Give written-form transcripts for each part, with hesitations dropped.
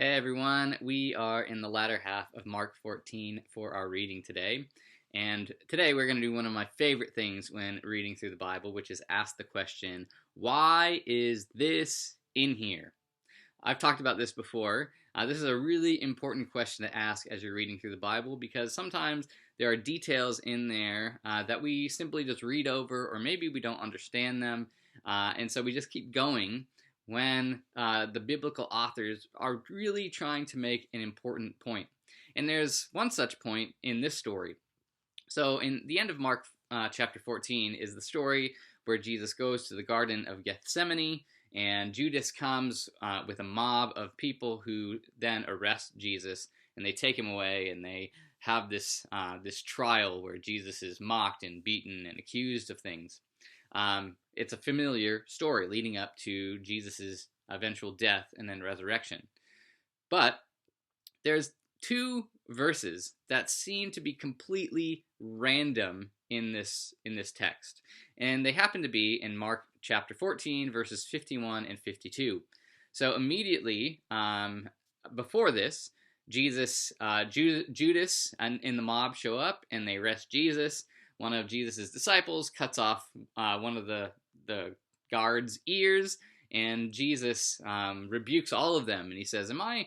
Hey everyone, we are in the latter half of Mark 14 for our reading today. And today we're going to do one of my favorite things when reading through the Bible, which is ask the question, why is this in here? I've talked about this before. This is a really important question to ask as you're reading through the Bible because sometimes there are details in there that we simply just read over, or maybe we don't understand them, and so we just keep going when the biblical authors are really trying to make an important point. And there's one such point in this story. So, in the end of Mark chapter 14 is the story where Jesus goes to the Garden of Gethsemane, and Judas comes with a mob of people who then arrest Jesus, and they take him away, and they have this trial where Jesus is mocked and beaten and accused of things. It's a familiar story leading up to Jesus' eventual death and then resurrection. But there's two verses that seem to be completely random in this text, and they happen to be in Mark chapter 14 verses 51 and 52. So immediately before this, Judas and the mob show up and they arrest Jesus. One of Jesus' disciples cuts off one of the guards' ears, and Jesus rebukes all of them, and he says, Am I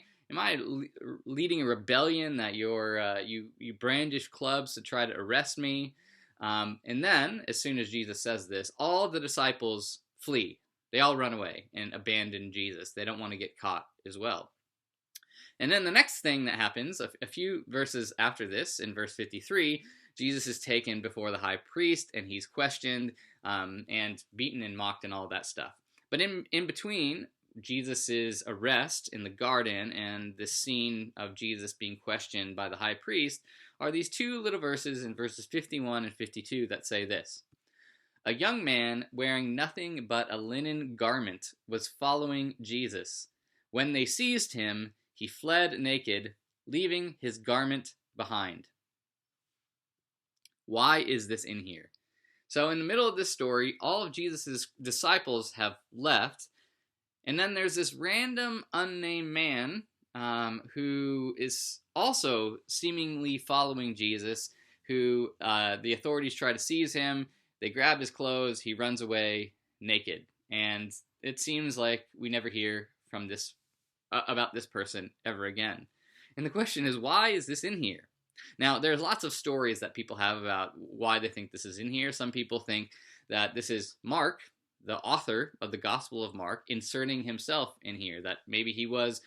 leading a rebellion that you brandish clubs to try to arrest me? And then, as soon as Jesus says this, all the disciples flee. They all run away and abandon Jesus. They don't want to get caught as well. And then the next thing that happens, a few verses after this, in verse 53, Jesus is taken before the high priest, and he's questioned and beaten and mocked and all that stuff. But in between Jesus' arrest in the garden and this scene of Jesus being questioned by the high priest are these two little verses in verses 51 and 52 that say this: A young man wearing nothing but a linen garment was following Jesus. When they seized him, he fled naked, leaving his garment behind. Why is this in here? So in the middle of this story, all of Jesus' disciples have left, and then there's this random unnamed man who is also seemingly following Jesus, who the authorities try to seize him. They grab his clothes. He runs away naked. And it seems like we never hear from about this person ever again. And the question is, why is this in here? Now, there's lots of stories that people have about why they think this is in here. Some people think that this is Mark, the author of the Gospel of Mark, inserting himself in here, that maybe he was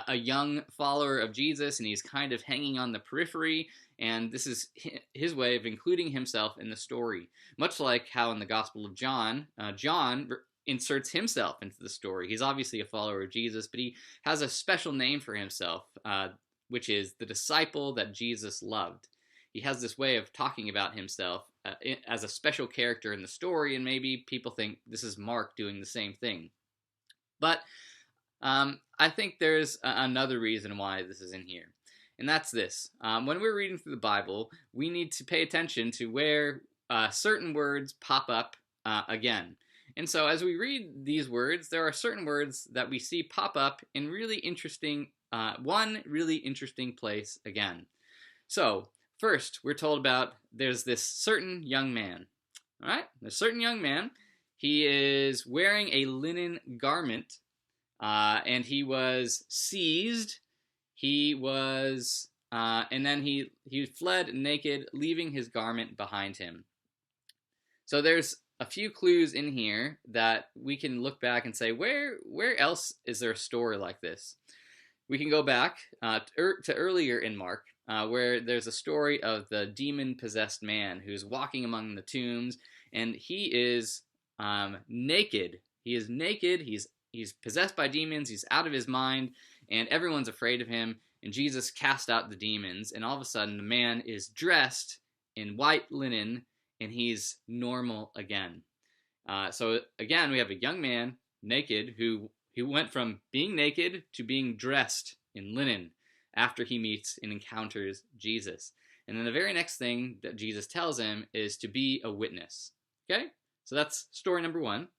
a young follower of Jesus and he's kind of hanging on the periphery, and this is his way of including himself in the story. Much like how in the Gospel of John, John inserts himself into the story. He's obviously a follower of Jesus, but he has a special name for himself, which is the disciple that Jesus loved. He has this way of talking about himself as a special character in the story, and maybe people think this is Mark doing the same thing. But I think there's another reason why this is in here, and that's this. When we're reading through the Bible, we need to pay attention to where certain words pop up again. And so as we read these words, there are certain words that we see pop up in really interesting, one really interesting place again. So first, we're told about there's this certain young man. All right, this certain young man. He is wearing a linen garment, and he was seized. He was, and then he fled naked, leaving his garment behind him. So there's a few clues in here that we can look back and say, where else is there a story like this? We can go back to earlier in Mark, where there's a story of the demon-possessed man who's walking among the tombs, and he is naked. He is naked. He's possessed by demons. He's out of his mind, and everyone's afraid of him. And Jesus cast out the demons, and all of a sudden the man is dressed in white linen, and he's normal again. So again, we have a young man, naked, who went from being naked to being dressed in linen after he meets and encounters Jesus. And then the very next thing that Jesus tells him is to be a witness. Okay? So that's story number one.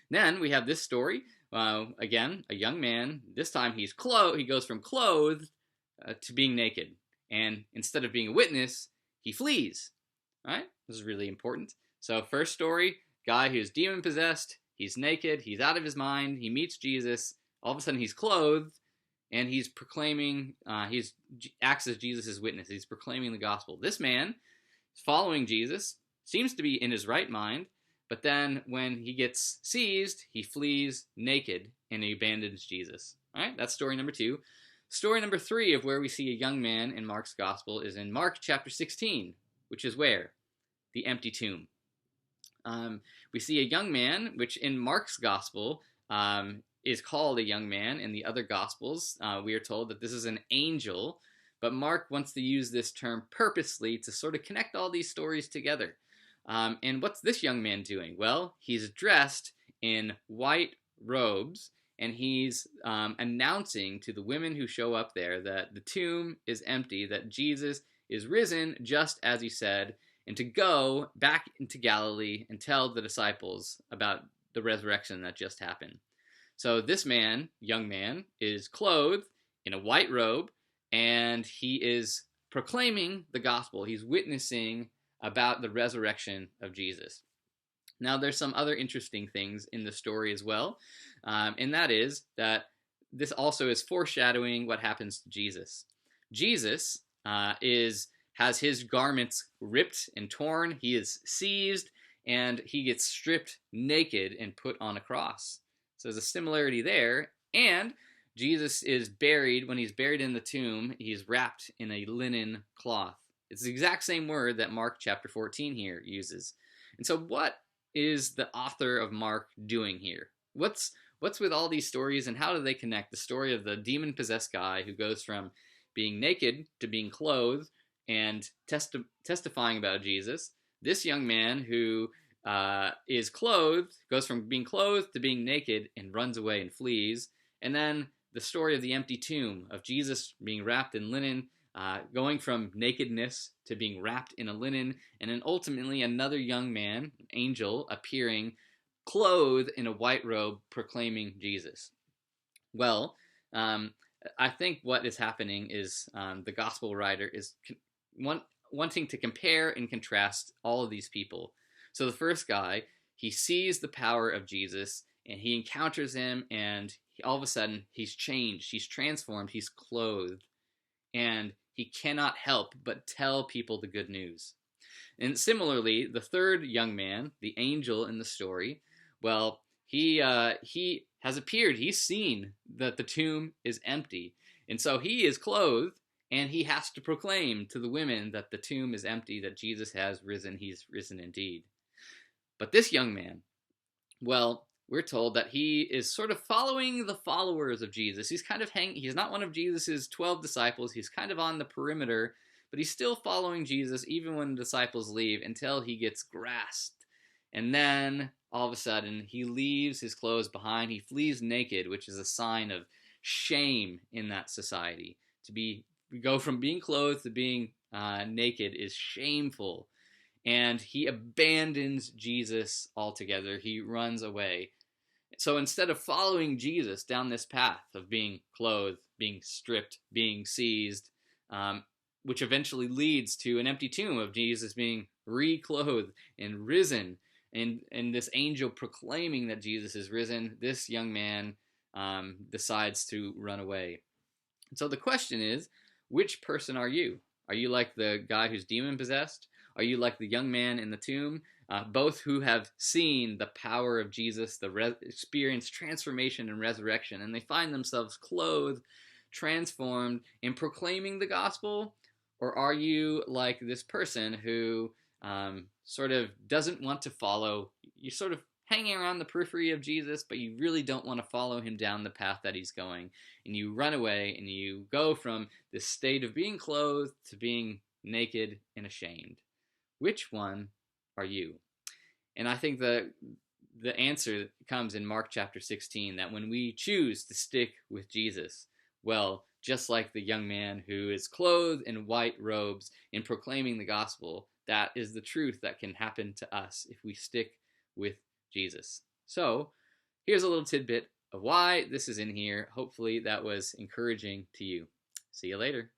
Then we have this story Again, a young man. This time he goes from clothed to being naked, and instead of being a witness, he flees. All right, this is really important. So first story, guy who's demon possessed. He's naked. He's out of his mind. He meets Jesus. All of a sudden, he's clothed, and he's proclaiming. He acts as Jesus' witness. He's proclaiming the gospel. This man is following Jesus. Seems to be in his right mind. But then when he gets seized, he flees naked and he abandons Jesus. All right, that's story number 2. Story number 3 of where we see a young man in Mark's gospel is in Mark chapter 16, which is where? The empty tomb. We see a young man, which in Mark's gospel is called a young man. In the other gospels, we are told that this is an angel, but Mark wants to use this term purposely to sort of connect all these stories together. And what's this young man doing? Well, he's dressed in white robes, and he's announcing to the women who show up there that the tomb is empty, that Jesus is risen just as he said, and to go back into Galilee and tell the disciples about the resurrection that just happened. So this man, young man, is clothed in a white robe, and he is proclaiming the gospel. He's witnessing about the resurrection of Jesus. Now, there's some other interesting things in the story as well, and that is that this also is foreshadowing what happens to Jesus. Jesus has his garments ripped and torn. He is seized, and he gets stripped naked and put on a cross. So there's a similarity there. And Jesus is buried. When he's buried in the tomb, he's wrapped in a linen cloth. It's the exact same word that Mark chapter 14 here uses. And so what is the author of Mark doing here? What's with all these stories, and how do they connect? The story of the demon-possessed guy who goes from being naked to being clothed and testifying about Jesus. This young man who is clothed, goes from being clothed to being naked and runs away and flees. And then the story of the empty tomb, of Jesus being wrapped in linen, going from nakedness to being wrapped in a linen, and then ultimately another young man, an angel, appearing clothed in a white robe proclaiming Jesus. Well, I think what is happening is the gospel writer is wanting to compare and contrast all of these people. So the first guy, he sees the power of Jesus, and he encounters him, and all of a sudden he's changed, he's transformed, he's clothed, and he cannot help but tell people the good news. And similarly, the third young man, the angel in the story, well, he has appeared. He's seen that the tomb is empty, and so he is clothed, and he has to proclaim to the women that the tomb is empty, that Jesus has risen. He's risen indeed. But this young man, well, we're told that he is sort of following the followers of Jesus. He's kind of he's not one of Jesus's 12 disciples. He's kind of on the perimeter, but he's still following Jesus even when the disciples leave, until he gets grasped. And then all of a sudden he leaves his clothes behind. He flees naked, which is a sign of shame in that society. Go from being clothed to being naked is shameful. And he abandons Jesus altogether. He runs away. So instead of following Jesus down this path of being clothed, being stripped, being seized, which eventually leads to an empty tomb of Jesus being reclothed and risen, and this angel proclaiming that Jesus is risen, this young man decides to run away. And so the question is, which person are you? Are you like the guy who's demon-possessed? Are you like the young man in the tomb? Both who have seen the power of Jesus, experienced transformation and resurrection, and they find themselves clothed, transformed, and proclaiming the gospel? Or are you like this person who sort of doesn't want to follow? You're sort of hanging around the periphery of Jesus, but you really don't want to follow him down the path that he's going. And you run away, and you go from this state of being clothed to being naked and ashamed. Which one are you? And I think the answer comes in Mark chapter 16, that when we choose to stick with Jesus, well, just like the young man who is clothed in white robes in proclaiming the gospel, that is the truth that can happen to us if we stick with Jesus. So here's a little tidbit of why this is in here. Hopefully that was encouraging to you. See you later.